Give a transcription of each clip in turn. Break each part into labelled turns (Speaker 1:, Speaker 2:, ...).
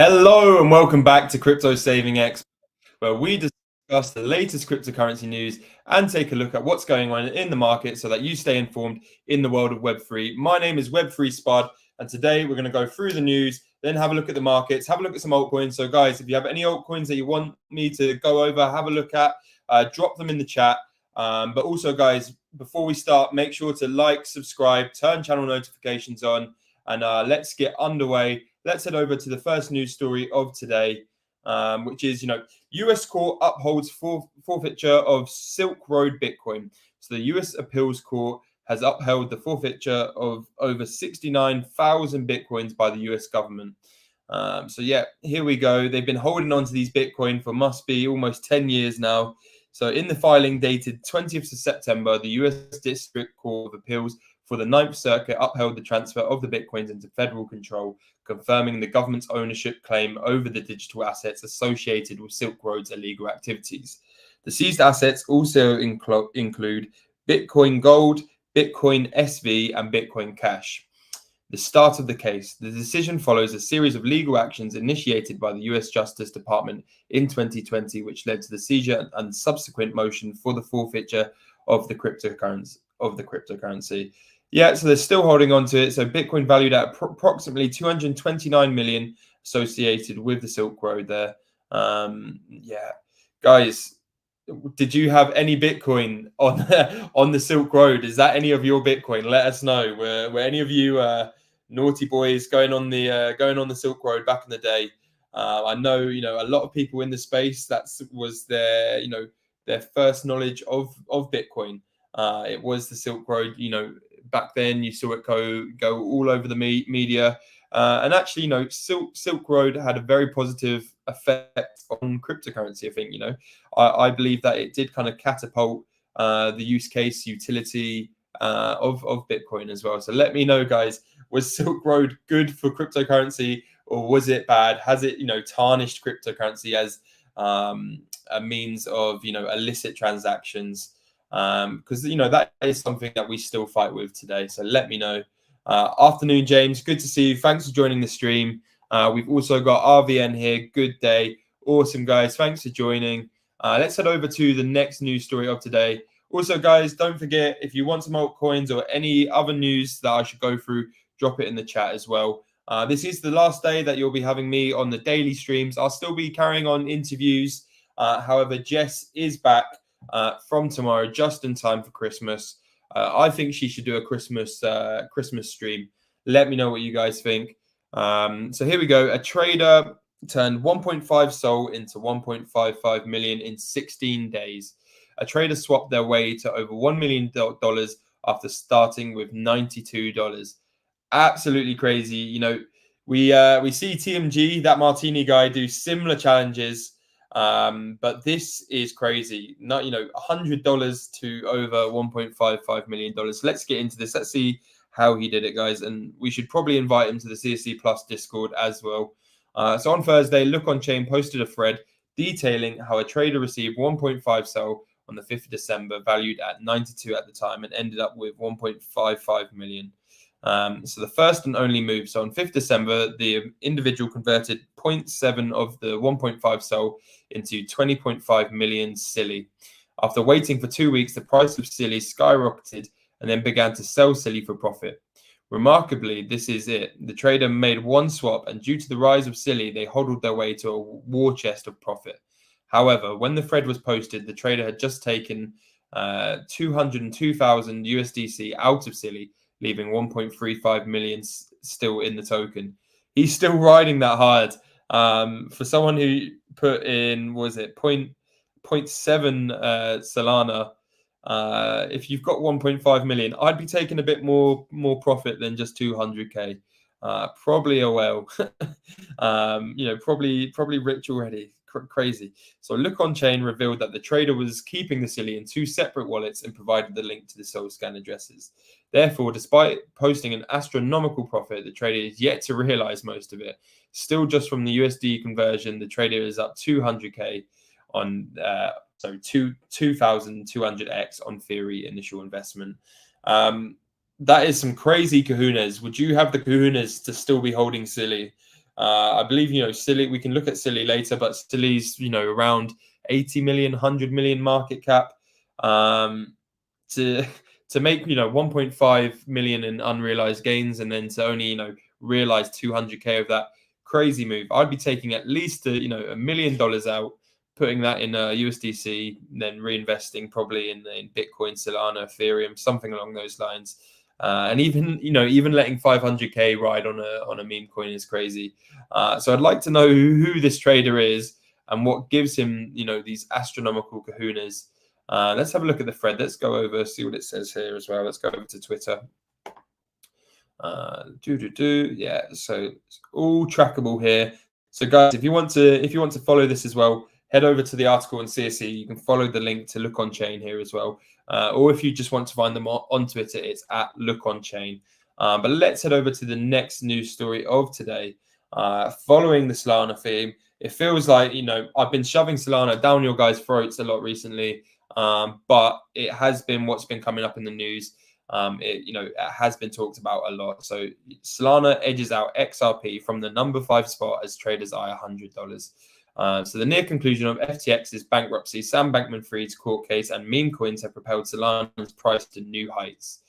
Speaker 1: Hello and welcome back to Crypto Saving X, where we discuss the latest cryptocurrency news and take a look at what's going on in the market so that you stay informed in the world of Web3. My name is Web3 Spud, and today we're going to go through the news, then have a look at the markets, have a look at some altcoins. So, guys, if you have any altcoins that you want me to go over, have a look at, drop them in the chat. But also, guys, before we start, make sure to like, subscribe, turn channel notifications on, and let's get underway. Let's head over to the first news story of today, which is, U.S. court upholds forfeiture of Silk Road Bitcoin. So the U.S. Appeals Court has upheld the forfeiture of over 69,000 Bitcoins by the U.S. government. Here we go. They've been holding on to these Bitcoin for must be almost 10 years now. So in the filing dated 20th of September, the U.S. District Court of Appeals for the Ninth Circuit upheld the transfer of the Bitcoins into federal control, confirming the government's ownership claim over the digital assets associated with Silk Road's illegal activities. The seized assets also include Bitcoin Gold, Bitcoin SV, and Bitcoin Cash. The start of the case. The decision follows a series of legal actions initiated by the U.S. Justice Department in 2020, which led to the seizure and subsequent motion for the forfeiture of the cryptocurrency. Yeah, so they're still holding on to it. So Bitcoin valued at approximately 229 million associated with the Silk Road there. Guys, did you have any Bitcoin on on the Silk Road? Is that any of your Bitcoin? Let us know. Were any of you naughty boys going on the Silk Road back in the day? I know a lot of people in the space that was their first knowledge of Bitcoin. It was the Silk Road. Back then you saw it go all over the media. And actually, Silk Road had a very positive effect on cryptocurrency. I think, I believe that it did kind of catapult the use case utility of Bitcoin as well. So let me know, guys, was Silk Road good for cryptocurrency or was it bad? Has it, tarnished cryptocurrency as a means of, illicit transactions? Because, that is something that we still fight with today. So let me know. Afternoon, James. Good to see you. Thanks for joining the stream. We've also got RVN here. Good day. Awesome, guys. Thanks for joining. Let's head over to the next news story of today. Also, guys, don't forget, if you want some altcoins or any other news that I should go through, drop it in the chat as well. This is the last day that you'll be having me on the daily streams. I'll still be carrying on interviews. However, Jess is back from tomorrow, just in time for Christmas. I think she should do a Christmas stream. Let me know what you guys think. So here we go. A trader turned 1.5 SOL into 1.55 million in 16 days. A trader swapped their way to over $1 million after starting with $92. Absolutely crazy. We see TMG, that Martini guy, do similar challenges. But this is crazy. Not $100 to over $1.55 million. Let's get into this. Let's see how he did it, guys. And we should probably invite him to the CSE Plus Discord as well. So on Thursday, Look On Chain posted a thread detailing how a trader received 1.5 SOL on the 5th of December, valued at 92 at the time, and ended up with 1.55 million. So the first and only move. So on 5th December, the individual converted 0.7 of the 1.5 SOL into 20.5 million Silly. After waiting for 2 weeks, the price of Silly skyrocketed and then began to sell Silly for profit. Remarkably, this is it. The trader made one swap, and due to the rise of Silly, they hodled their way to a war chest of profit. However, when the thread was posted, the trader had just taken 202,000 USDC out of Silly, leaving 1.35 million still in the token. He's still riding that hard. For someone who put in, was it 0.7 Solana, if you've got 1.5 million, I'd be taking a bit more profit than just 200k. Probably a whale. Probably rich already. Crazy. So Look On Chain revealed that the trader was keeping the Silly in two separate wallets and provided the link to the SolScan addresses. Therefore, despite posting an astronomical profit, the trader is yet to realize most of it. Still, just from the USD conversion, the trader is up 200k on 2,200x on theory initial investment. That is some crazy kahunas. Would you have the kahunas to still be holding Silly? I believe, Silly, we can look at Silly later, but Silly's, around 80 million, 100 million market cap. To to make 1.5 million in unrealized gains, and then to only realize 200k of that, crazy move. I'd be taking at least $1 million out, putting that in USDC, then reinvesting probably in Bitcoin, Solana, Ethereum, something along those lines. And even letting 500k ride on a meme coin is crazy. So I'd like to know who this trader is and what gives him these astronomical kahunas. Let's have a look at the thread. Let's go over, see what it says here as well. Let's go over to Twitter. Yeah, so it's all trackable here. So guys, if you want to follow this as well, head over to the article on CSE. You can follow the link to Look On Chain here as well. Or if you just want to find them on Twitter, it's at Look On Chain. But let's head over to the next news story of today. Following the Solana theme, it feels like I've been shoving Solana down your guys' throats a lot recently. But it has been what's been coming up in the news. It has been talked about a lot. So Solana edges out XRP from the number 5 spot as traders eye $100. So the near conclusion of FTX's bankruptcy, Sam Bankman-Fried's court case, and meme coins have propelled Solana's price to new heights.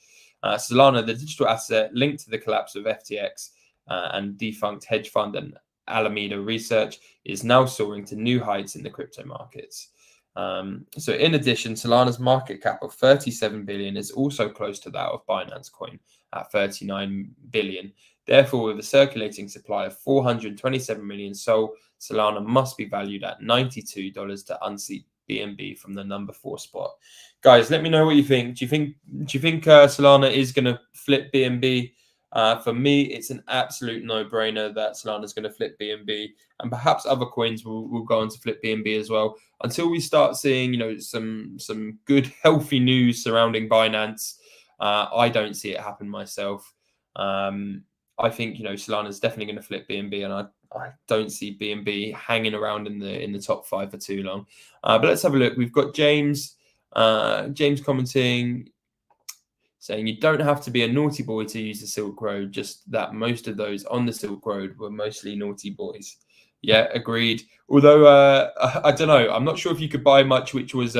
Speaker 1: Solana, the digital asset linked to the collapse of FTX and defunct hedge fund and Alameda Research, is now soaring to new heights in the crypto markets. So in addition, Solana's market cap of 37 billion is also close to that of Binance Coin at 39 billion. Therefore, with a circulating supply of 427 million sold, Solana must be valued at $92 to unseat BNB from the number 4 spot. Guys, let me know what you think. Do you think Solana is going to flip BNB? For me, it's an absolute no-brainer that Solana is going to flip BNB, and perhaps other coins will go on to flip BNB as well. Until we start seeing, some good, healthy news surrounding Binance, I don't see it happen myself. I think Solana is definitely going to flip BNB, and I don't see BNB hanging around in the top 5 for too long. But let's have a look. We've got James commenting, saying you don't have to be a naughty boy to use the Silk Road, just that most of those on the Silk Road were mostly naughty boys. Yeah, agreed. Although I don't know, I'm not sure if you could buy much which was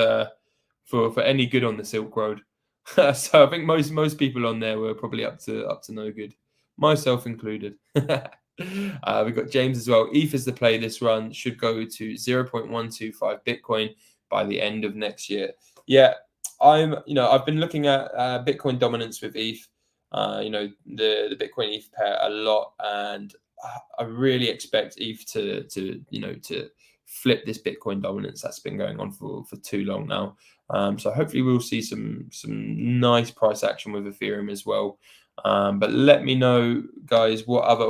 Speaker 1: for any good on the Silk Road. So I think most people on there were probably up to no good, myself included. We've got James as well. ETH is the play this run, should go to 0.125 Bitcoin by the end of next year. Yeah, I've been looking at Bitcoin dominance with ETH, the Bitcoin ETH pair a lot, and I really expect ETH to flip this Bitcoin dominance that's been going on for too long now. So hopefully we'll see some nice price action with Ethereum as well. But let me know, guys, what other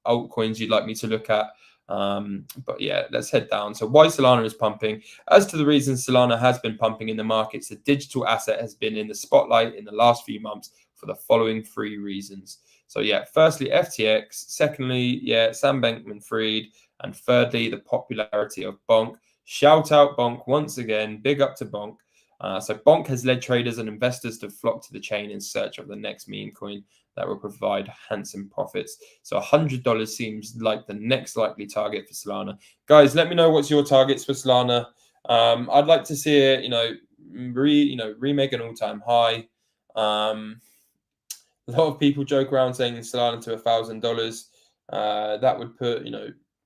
Speaker 1: altcoins you'd like me to look at. But yeah, let's head down. So why Solana is pumping. As to the reasons Solana has been pumping in the markets, the digital asset has been in the spotlight in the last few months for the following 3 reasons. So yeah, firstly, FTX. Secondly, Sam Bankman-Fried. And thirdly, the popularity of Bonk. Shout out Bonk once again. Big up to Bonk. So Bonk has led traders and investors to flock to the chain in search of the next meme coin that will provide handsome profits. So $100 seems like the next likely target for Solana. Guys, let me know what's your targets for Solana. I'd like to see it, remake an all-time high. A lot of people joke around saying Solana to $1,000. That would put,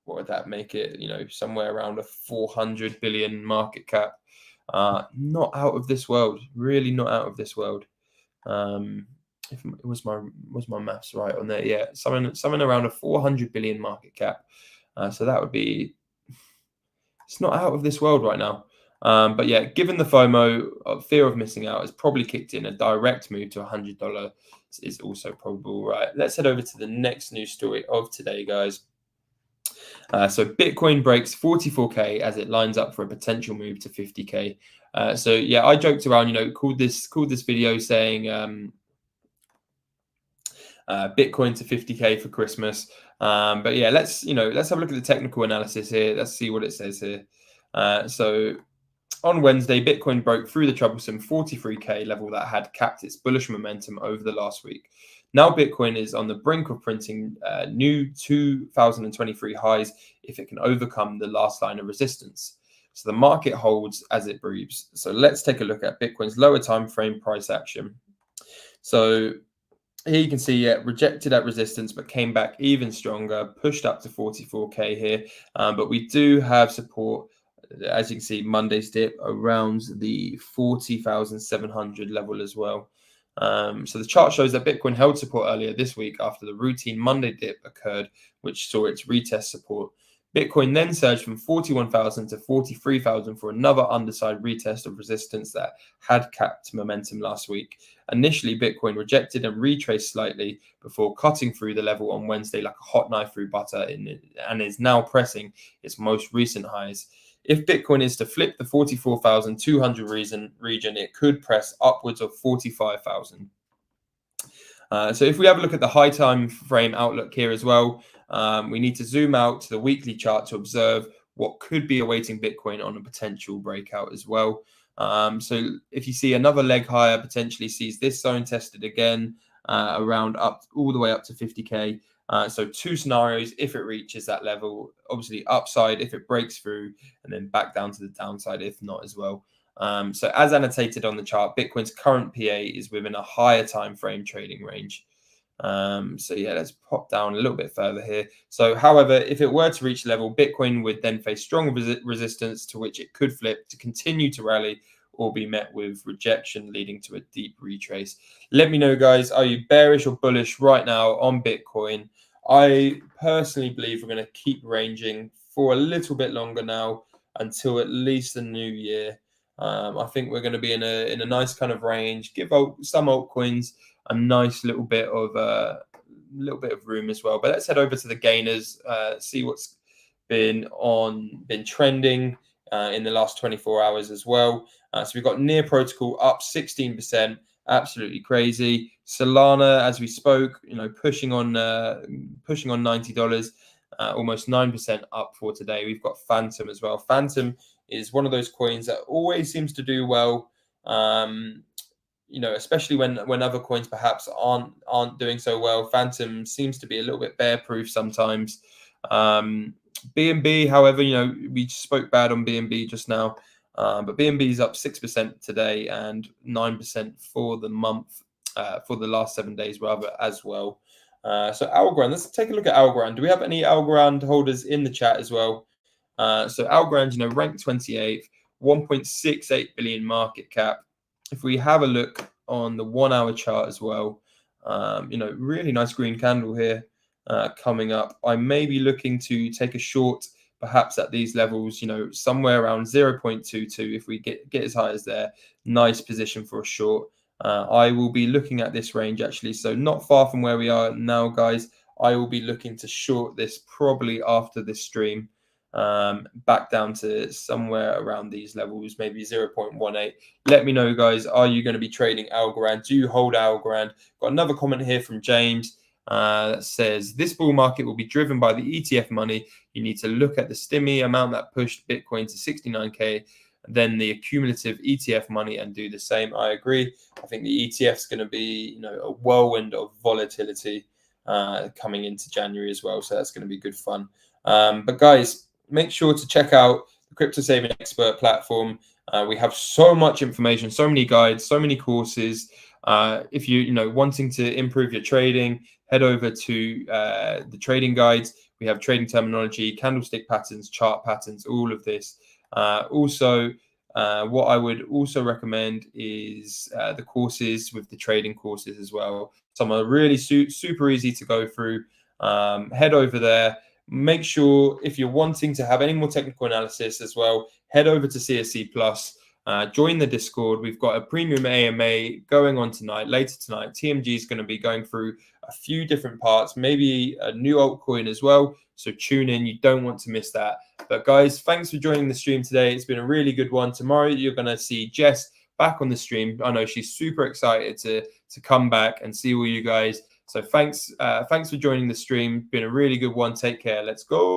Speaker 1: what would that make it? Somewhere around a 400 billion market cap. Not out of this world. Really not out of this world. If it was my maths right on there? Yeah, something around a 400 billion market cap. So that would be. It's not out of this world right now. But yeah, given the FOMO, fear of missing out has probably kicked in. A direct move to $100 is also probable. Right, let's head over to the next news story of today, guys. So Bitcoin breaks 44k as it lines up for a potential move to 50k. So yeah, I joked around, called this video saying Bitcoin to 50k for Christmas. But yeah, let's have a look at the technical analysis here. Let's see what it says here. So on Wednesday, Bitcoin broke through the troublesome 43k level that had capped its bullish momentum over the last week. Now Bitcoin is on the brink of printing new 2023 highs if it can overcome the last line of resistance. So the market holds as it breathes. So let's take a look at Bitcoin's lower time frame price action. So here you can see rejected at resistance, but came back even stronger, pushed up to 44k here. But we do have support, as you can see, Monday's dip around the 40,700 level as well. So the chart shows that Bitcoin held support earlier this week after the routine Monday dip occurred, which saw its retest support. Bitcoin then surged from 41,000 to 43,000 for another underside retest of resistance that had capped momentum last week. Initially, Bitcoin rejected and retraced slightly before cutting through the level on Wednesday like a hot knife through butter and is now pressing its most recent highs. If Bitcoin is to flip the 44,200 region, it could press upwards of 45,000. So if we have a look at the high time frame outlook here as well, we need to zoom out to the weekly chart to observe what could be awaiting Bitcoin on a potential breakout as well. So if you see another leg higher, potentially sees this zone tested again around up all the way up to 50k. So two scenarios if it reaches that level, obviously upside if it breaks through, and then back down to the downside if not as well. So as annotated on the chart, Bitcoin's current PA is within a higher time frame trading range. So yeah, let's pop down a little bit further here. So however, if it were to reach level, Bitcoin would then face strong resistance to which it could flip to continue to rally or be met with rejection leading to a deep retrace. Let me know, guys, are you bearish or bullish right now on Bitcoin? I personally believe we're going to keep ranging for a little bit longer now until at least the new year. I think we're going to be in a nice kind of range. Give some altcoins a nice little bit of room as well. But let's head over to the gainers, see what's been trending in the last 24 hours as well. So we've got Near Protocol up 16%, absolutely crazy. Solana, as we spoke, pushing on $90, almost 9% up for today. We've got Phantom as well. Phantom is one of those coins that always seems to do well. Especially when other coins perhaps aren't doing so well. Phantom seems to be a little bit bear proof sometimes. BNB, however, we spoke bad on BNB just now, but BNB is up 6% today and 9% for the month, for the last 7 days rather as well. So Algorand, let's take a look at Algorand. Do we have any Algorand holders in the chat as well? So Algorand, ranked 28th, 1.68 billion market cap. If we have a look on the 1 hour chart as well, really nice green candle here coming up. I may be looking to take a short, perhaps at these levels, somewhere around 0.22. If we get as high as there, nice position for a short. I will be looking at this range actually, so not far from where we are now, guys. I will be looking to short this probably after this stream. Back down to somewhere around these levels, maybe 0.18. Let me know, guys, are you going to be trading Algorand? Do you hold Algorand? Got another comment here from James that says this bull market will be driven by the ETF money. You need to look at the stimmy amount that pushed Bitcoin to 69k, then the accumulative ETF money, and do the same. I agree. I think the ETF is going to be a whirlwind of volatility coming into January as well, so that's going to be good fun. But guys, make sure to check out the Crypto Saving Expert platform. We have so much information, so many guides, so many courses. If you wanting to improve your trading, head over to the trading guides. We have trading terminology, candlestick patterns, chart patterns, all of this. Also, what I would also recommend is the courses with the trading courses as well. Some are really super easy to go through. Head over there. Make sure if you're wanting to have any more technical analysis as well, head over to CSE Plus. Join the Discord. We've got a premium AMA going on later tonight. TMG is going to be going through a few different parts, maybe a new altcoin as well. So tune in. You don't want to miss that. But guys, thanks for joining the stream today. It's been a really good one. Tomorrow, you're going to see Jess back on the stream. I know she's super excited to come back and see all you guys. So thanks for joining the stream. Been a really good one. Take care. Let's go.